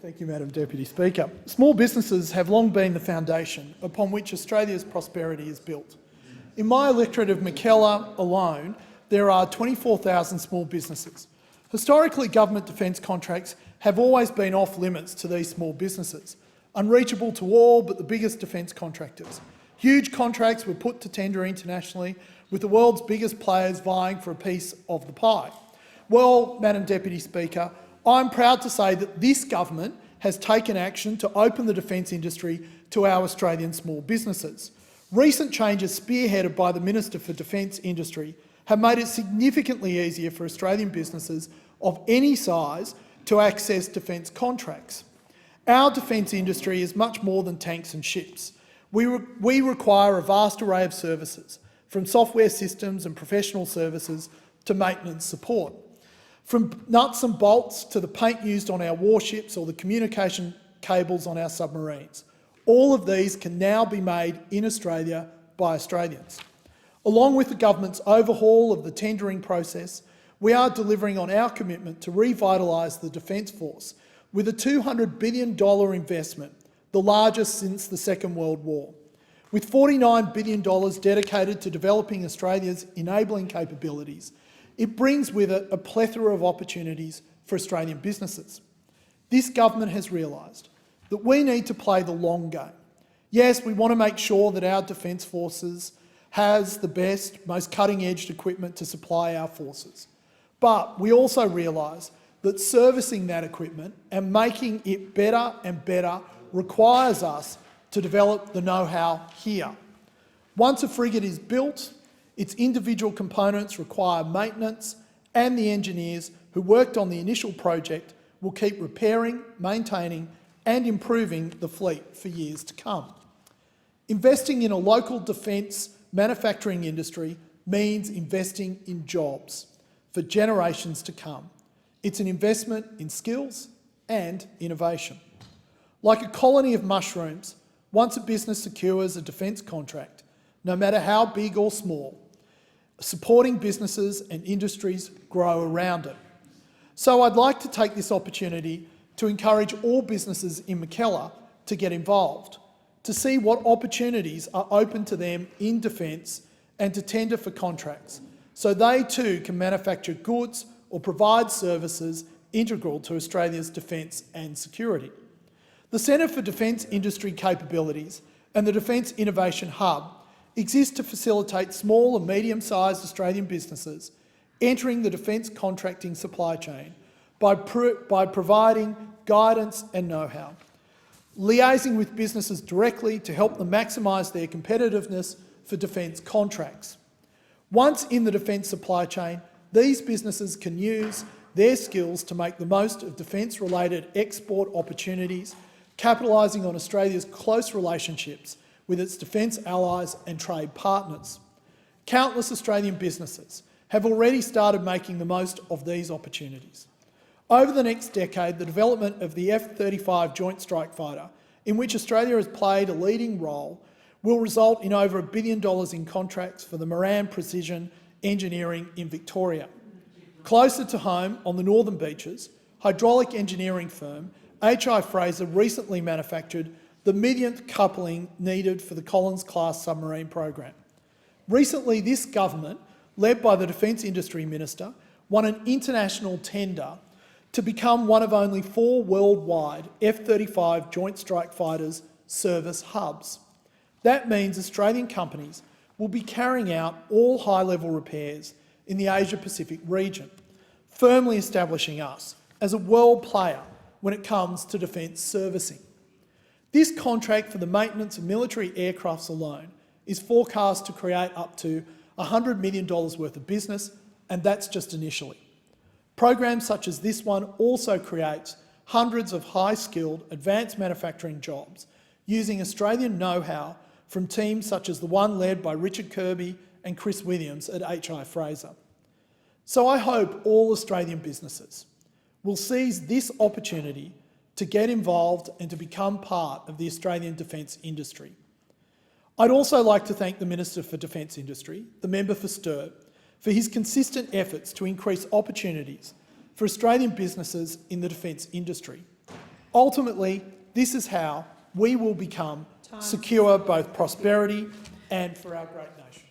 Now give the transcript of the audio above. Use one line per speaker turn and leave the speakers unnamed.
Thank you, Madam Deputy Speaker. Small businesses have long been the foundation upon which Australia's prosperity is built. In my electorate of Mackellar alone, there are 24,000 small businesses. Historically, government defence contracts have always been off limits to these small businesses, unreachable to all but the biggest defence contractors. Huge contracts were put to tender internationally, with the world's biggest players vying for a piece of the pie. Well, Madam Deputy Speaker, I'm proud to say that this government has taken action to open the defence industry to our Australian small businesses. Recent changes spearheaded by the Minister for Defence Industry have made it significantly easier for Australian businesses of any size to access defence contracts. Our defence industry is much more than tanks and ships. We require a vast array of services, from software systems and professional services to maintenance support. From nuts and bolts to the paint used on our warships or the communication cables on our submarines. All of these can now be made in Australia by Australians. Along with the government's overhaul of the tendering process, we are delivering on our commitment to revitalise the Defence Force with a $200 billion investment, the largest since the Second World War. With $49 billion dedicated to developing Australia's enabling capabilities, it brings with it a plethora of opportunities for Australian businesses. This government has realised that we need to play the long game. Yes, we want to make sure that our Defence Forces has the best, most cutting-edge equipment to supply our forces. But we also realise that servicing that equipment and making it better and better requires us to develop the know-how here. Once a frigate is built, its individual components require maintenance, and the engineers who worked on the initial project will keep repairing, maintaining and improving the fleet for years to come. Investing in a local defence manufacturing industry means investing in jobs for generations to come. It's an investment in skills and innovation. Like a colony of mushrooms, once a business secures a defence contract, no matter how big or small, supporting businesses and industries grow around it. So I'd like to take this opportunity to encourage all businesses in Mackellar to get involved, to see what opportunities are open to them in defence and to tender for contracts, so they too can manufacture goods or provide services integral to Australia's defence and security. The Centre for Defence Industry Capabilities and the Defence Innovation Hub exist to facilitate small and medium-sized Australian businesses entering the defence contracting supply chain by providing guidance and know-how, liaising with businesses directly to help them maximise their competitiveness for defence contracts. Once in the defence supply chain, these businesses can use their skills to make the most of defence-related export opportunities, capitalising on Australia's close relationships with its defence allies and trade partners. Countless Australian businesses have already started making the most of these opportunities. Over the next decade, the development of the F-35 Joint Strike Fighter, in which Australia has played a leading role, will result in over $1 billion in contracts for the Moran Precision Engineering in Victoria. Closer to home, on the northern beaches, hydraulic engineering firm H.I. Fraser recently manufactured the millionth coupling needed for the Collins-class submarine program. Recently, this government, led by the Defence Industry Minister, won an international tender to become one of only 4 worldwide F-35 Joint Strike Fighters service hubs. That means Australian companies will be carrying out all high-level repairs in the Asia-Pacific region, firmly establishing us as a world player when it comes to defence servicing. This contract for the maintenance of military aircrafts alone is forecast to create up to $100 million worth of business, and that's just initially. Programs such as this one also creates hundreds of high-skilled advanced manufacturing jobs using Australian know-how from teams such as the one led by Richard Kirby and Chris Williams at H.I. Fraser. So I hope all Australian businesses will seize this opportunity to get involved and to become part of the Australian defence industry. I'd also like to thank the Minister for Defence Industry, the member for Sturt, for his consistent efforts to increase opportunities for Australian businesses in the defence industry. Ultimately, this is how we will become secure both prosperity and for our great nation.